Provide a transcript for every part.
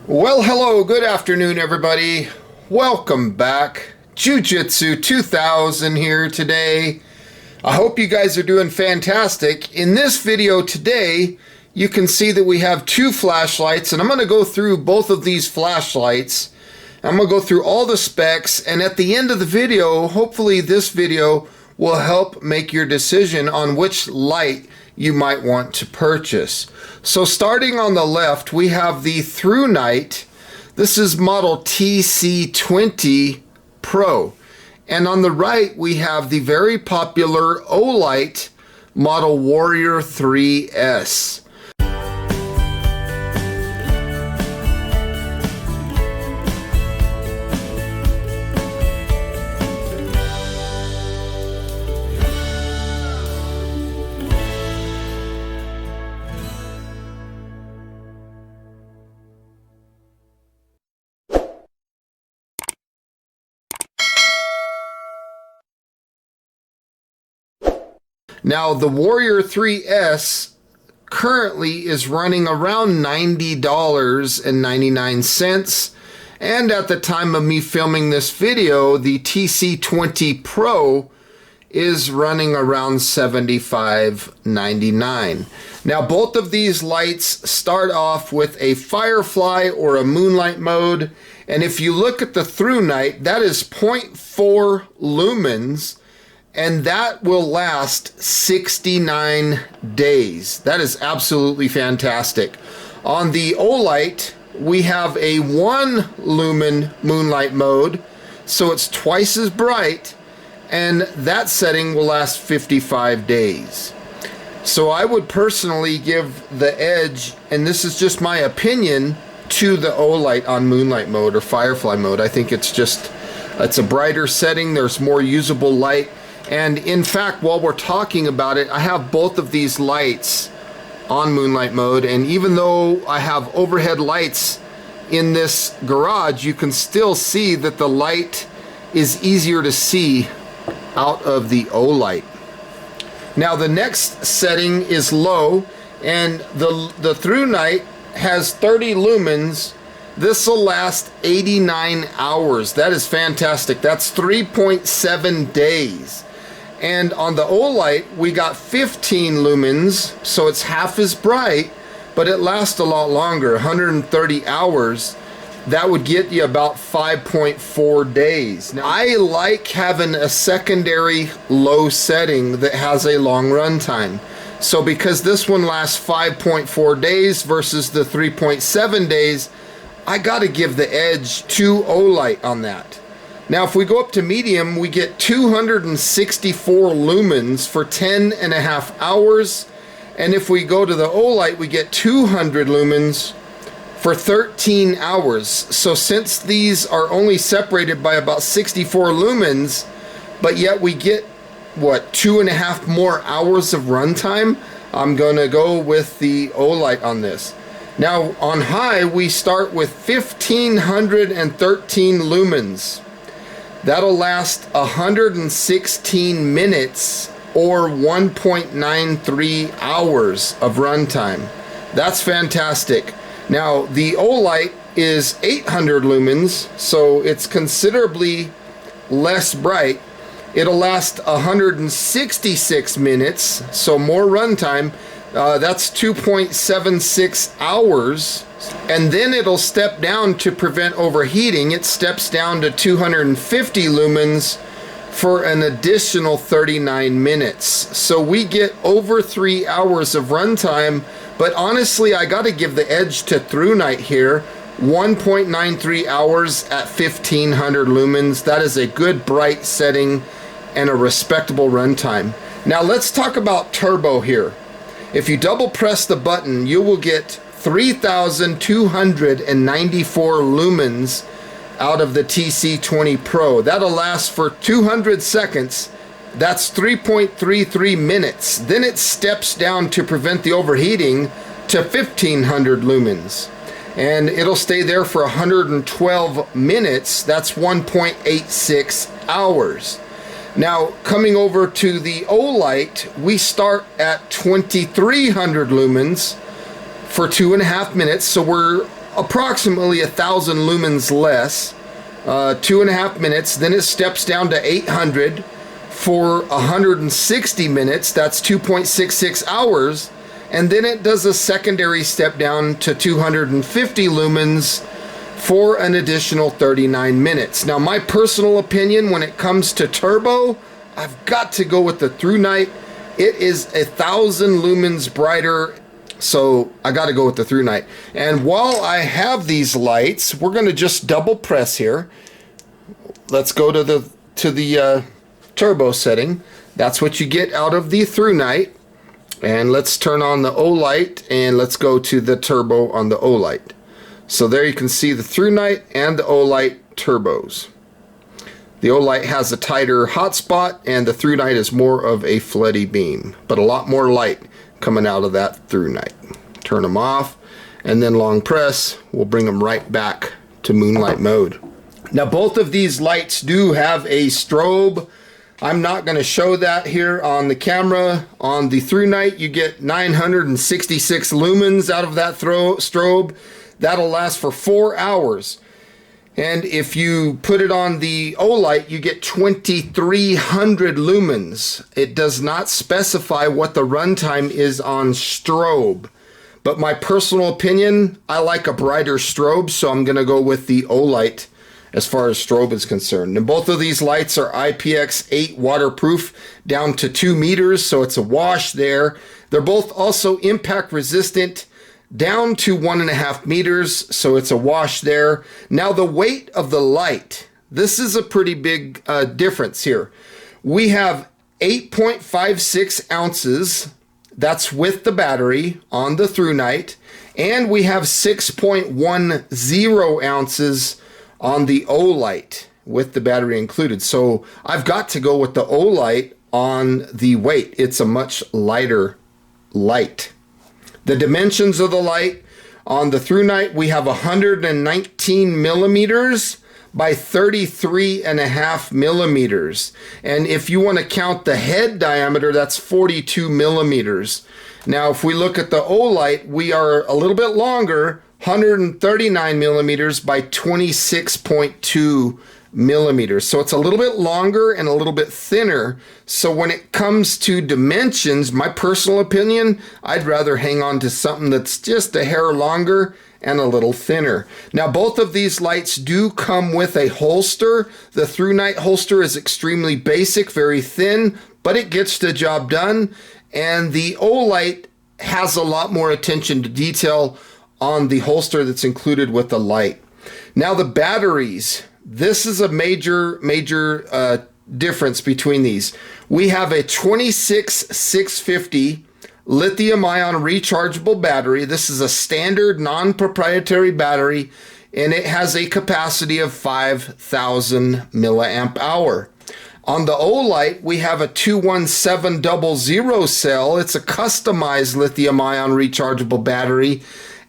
Well, hello, good afternoon, everybody. Welcome back. Jiu-Jitsu 2000 here today. I hope you guys are doing fantastic. In this video today, you can see that we have two flashlights, and I'm going to go through both of these flashlights. I'm going to go through all the specs, and at the end of the video, hopefully this video will help make your decision on which light you might want to purchase. So starting on the left, we have the Thrunite. This is model TC20 Pro. And on the right, we have the very popular Olight model Warrior 3S. Now, the Warrior 3S currently is running around $90.99. And at the time of me filming this video, the TC20 Pro is running around $75.99. Now, both of these lights start off with a Firefly or a Moonlight mode. And if you look at the Thrunite, that is 0.4 lumens. And that will last 69 days. That is absolutely fantastic. On the Olight, we have a 1 lumen moonlight mode, so it's twice as bright, and that setting will last 55 days. So I would personally give the edge, and this is just my opinion, to the Olight on moonlight mode or Firefly mode. I think it's a brighter setting, there's more usable light. And in fact, while we're talking about it, I have both of these lights on moonlight mode, and even though I have overhead lights in this garage, you can still see that the light is easier to see out of the Olight. Now the next setting is low, and the Thrunite has 30 lumens. This will last 89 hours. That is fantastic. That's 3.7 days. And on the Olight, we got 15 lumens, so it's half as bright, but it lasts a lot longer, 130 hours. That would get you about 5.4 days. Now, I like having a secondary low setting that has a long run time. So because this one lasts 5.4 days versus the 3.7 days, I gotta give the edge to Olight on that. Now, if we go up to medium, we get 264 lumens for 10.5 hours. And if we go to the Olight, we get 200 lumens for 13 hours. So since these are only separated by about 64 lumens, but yet we get, 2.5 more hours of runtime, I'm going to go with the Olight on this. Now, on high, we start with 1,513 lumens. That'll last 116 minutes or 1.93 hours of runtime. That's fantastic. Now, the Olight is 800 lumens, so it's considerably less bright. It'll last 166 minutes, so more runtime. That's 2.76 hours. And then it'll step down to prevent overheating. It steps down to 250 lumens for an additional 39 minutes. So we get over 3 hours of runtime, but honestly, I gotta give the edge to Thrunite here. 1.93 hours at 1500 lumens. That is a good bright setting and a respectable runtime. Now let's talk about turbo here. If you double press the button, you will get 3,294 lumens out of the TC20 Pro. That'll last for 200 seconds. That's 3.33 minutes. Then it steps down to prevent the overheating to 1,500 lumens. And it'll stay there for 112 minutes. That's 1.86 hours. Now, coming over to the Olight, we start at 2,300 lumens for 2.5 minutes. So we're approximately 1,000 lumens less, 2.5 minutes. Then it steps down to 800 for 160 minutes. That's 2.66 hours. And then it does a secondary step down to 250 lumens for an additional 39 minutes. Now, my personal opinion when it comes to turbo, I've got to go with the Thrunite. It is 1,000 lumens brighter, so I got to go with the Thrunite. And while I have these lights, we're going to just double press here. Let's go to the turbo setting. That's what you get out of the Thrunite. And let's turn on the Olight, and let's go to the turbo on the Olight. So there you can see the Thrunite and the Olight turbos. The Olight has a tighter hotspot, and the Thrunite is more of a floody beam, but a lot more light coming out of that Thrunite. Turn them off, and then long press will bring them right back to moonlight mode. Now, both of these lights do have a strobe. I'm not going to show that here on the camera. On the Thrunite, you get 966 lumens out of that strobe. That'll last for 4 hours. And if you put it on the Olight, you get 2,300 lumens. It does not specify what the runtime is on strobe. But my personal opinion, I like a brighter strobe, so I'm going to go with the Olight as far as strobe is concerned. And both of these lights are IPX8 waterproof down to 2 meters, so it's a wash there. They're both also impact resistant down to 1.5 meters, so it's a wash there. Now the weight of the light, this is a pretty big difference here. We have 8.56 ounces, that's with the battery on the Thrunite, and we have 6.10 ounces on the Olight with the battery included. So I've got to go with the Olight on the weight. It's a much lighter light. The dimensions of the light on the Thrunite, we have 119 millimeters by 33.5 millimeters. And if you want to count the head diameter, that's 42 millimeters. Now, if we look at the Olight, we are a little bit longer, 139 millimeters by 26.2 millimeters. So it's a little bit longer and a little bit thinner. So when it comes to dimensions, my personal opinion, I'd rather hang on to something that's just a hair longer and a little thinner. Now, both of these lights do come with a holster. The Thrunite holster is extremely basic, very thin, but it gets the job done. And the Olight has a lot more attention to detail on the holster that's included with the light. Now the batteries, this is a major difference between these. We have a 26650 lithium ion rechargeable battery. This is a standard non-proprietary battery, and it has a capacity of 5,000 milliamp hour. On the Olight, we have a 21700 cell. It's a customized lithium ion rechargeable battery,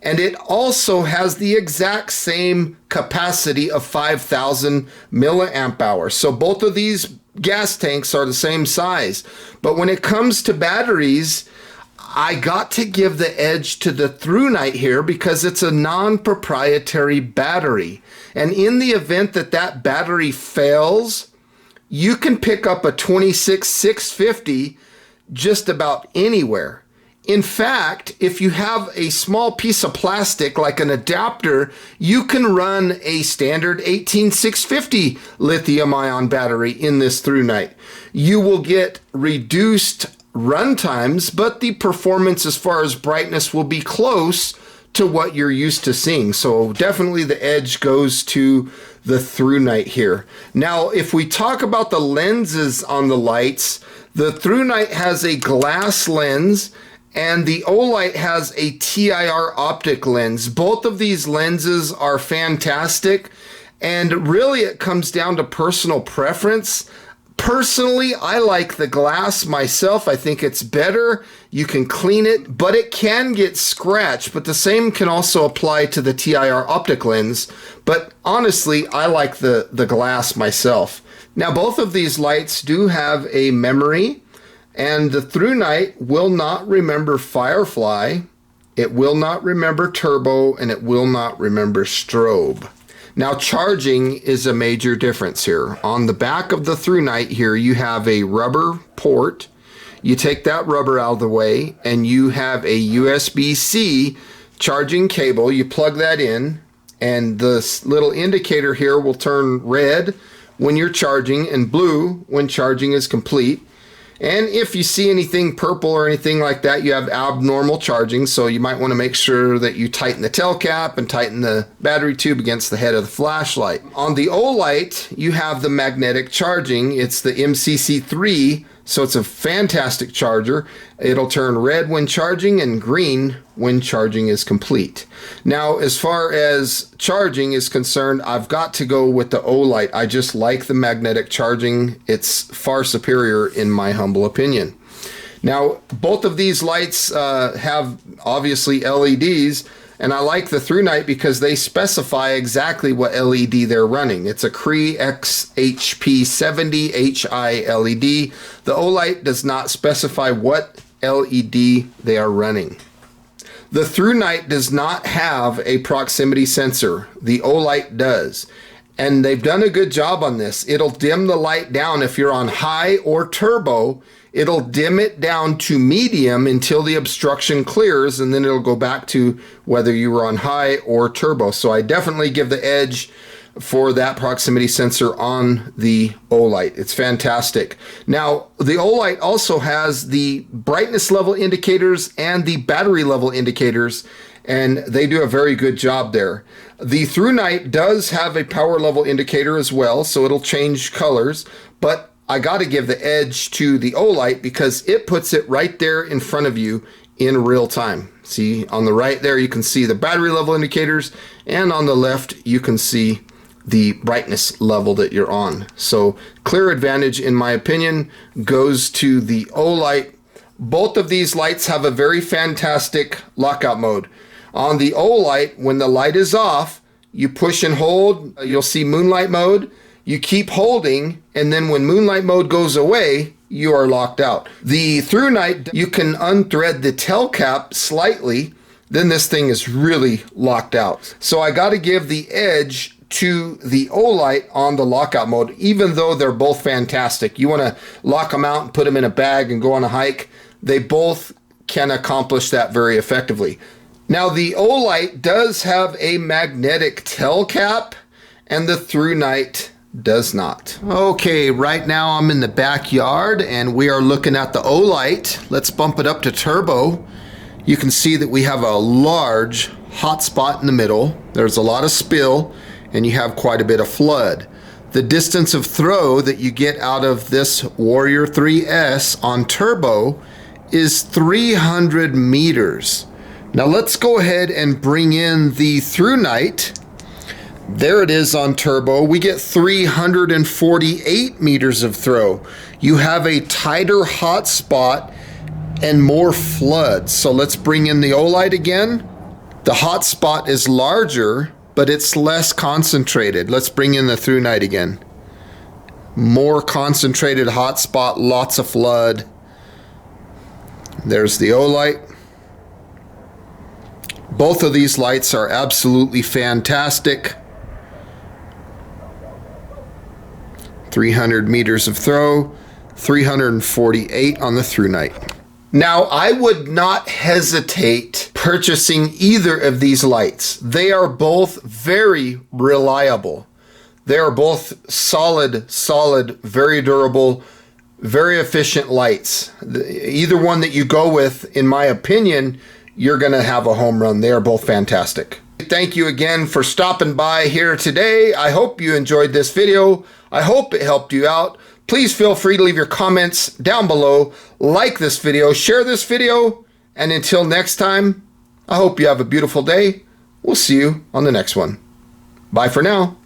and it also has the exact same capacity of 5,000 milliamp hours. So both of these gas tanks are the same size. But when it comes to batteries, I got to give the edge to the Thrunite here because it's a non-proprietary battery. And in the event that that battery fails, you can pick up a 26650 just about anywhere. In fact, if you have a small piece of plastic like an adapter, you can run a standard 18650 lithium ion battery in this Thrunite. You will get reduced run times, but the performance as far as brightness will be close to what you're used to seeing. So definitely the edge goes to the Thrunite here. Now, if we talk about the lenses on the lights, the Thrunite has a glass lens and the Olight has a TIR optic lens. Both of these lenses are fantastic, and really it comes down to personal preference. Personally, I like the glass myself. I think it's better. You can clean it, but it can get scratched. But the same can also apply to the TIR optic lens. But honestly, I like the glass myself. Now, both of these lights do have a memory, and the Thrunite will not remember Firefly. It will not remember turbo, and it will not remember strobe. Now, charging is a major difference here. On the back of the Thrunite here, you have a rubber port. You take that rubber out of the way, and you have a USB-C charging cable. You plug that in, and this little indicator here will turn red when you're charging and blue when charging is complete. And if you see anything purple or anything like that, you have abnormal charging, so you might want to make sure that you tighten the tail cap and tighten the battery tube against the head of the flashlight. On the Olight, you have the magnetic charging. It's the MCC3, so it's a fantastic charger. It'll turn red when charging and green when charging is complete. Now, as far as charging is concerned, I've got to go with the Olight. I just like the magnetic charging. It's far superior in my humble opinion. Now, both of these lights have obviously LEDs, and I like the Thrunite because they specify exactly what LED they're running. It's a Cree XHP70HI LED. The Olight does not specify what LED they are running. The Thrunite does not have a proximity sensor. The Olight does. And they've done a good job on this. It'll dim the light down if you're on high or turbo. It'll dim it down to medium until the obstruction clears, and then it'll go back to whether you were on high or turbo. So I definitely give the edge for that proximity sensor on the Olight. It's fantastic. Now, the Olight also has the brightness level indicators and the battery level indicators, and they do a very good job there. The Thrunite does have a power level indicator as well, so it'll change colors, but I got to give the edge to the Olight because it puts it right there in front of you in real time. See, on the right there, you can see the battery level indicators, and on the left, you can see the brightness level that you're on. So clear advantage, in my opinion, goes to the Olight. Both of these lights have a very fantastic lockout mode. On the Olight, when the light is off, you push and hold, you'll see moonlight mode. You keep holding, and then when moonlight mode goes away, you are locked out. The Thrunite, you can unthread the tail cap slightly, then this thing is really locked out. So I got to give the edge to the Olight on the lockout mode, even though they're both fantastic. You want to lock them out and put them in a bag and go on a hike. They both can accomplish that very effectively. Now, the Olight does have a magnetic tail cap, and the Thrunite does not. Okay, right now I'm in the backyard and we are looking at the Olight. Let's bump it up to turbo. You can see that we have a large hot spot in the middle. There's a lot of spill and you have quite a bit of flood. The distance of throw that you get out of this Warrior 3S on turbo is 300 meters. Now let's go ahead and bring in the Thrunite. There it is on turbo. We get 348 meters of throw. You have a tighter hot spot and more flood. So let's bring in the Olight again. The hot spot is larger, but it's less concentrated. Let's bring in the Thrunite again. More concentrated hot spot, lots of flood. There's the Olight. Both of these lights are absolutely fantastic. 300 meters of throw, 348 on the Thrunite. Now, I would not hesitate purchasing either of these lights. They are both very reliable. They are both solid, very durable, very efficient lights. Either one that you go with, in my opinion, you're gonna have a home run. They are both fantastic. Thank you again for stopping by here today. I hope you enjoyed this video. I hope it helped you out. Please feel free to leave your comments down below. Like this video, share this video, and until next time, I hope you have a beautiful day. We'll see you on the next one. Bye for now.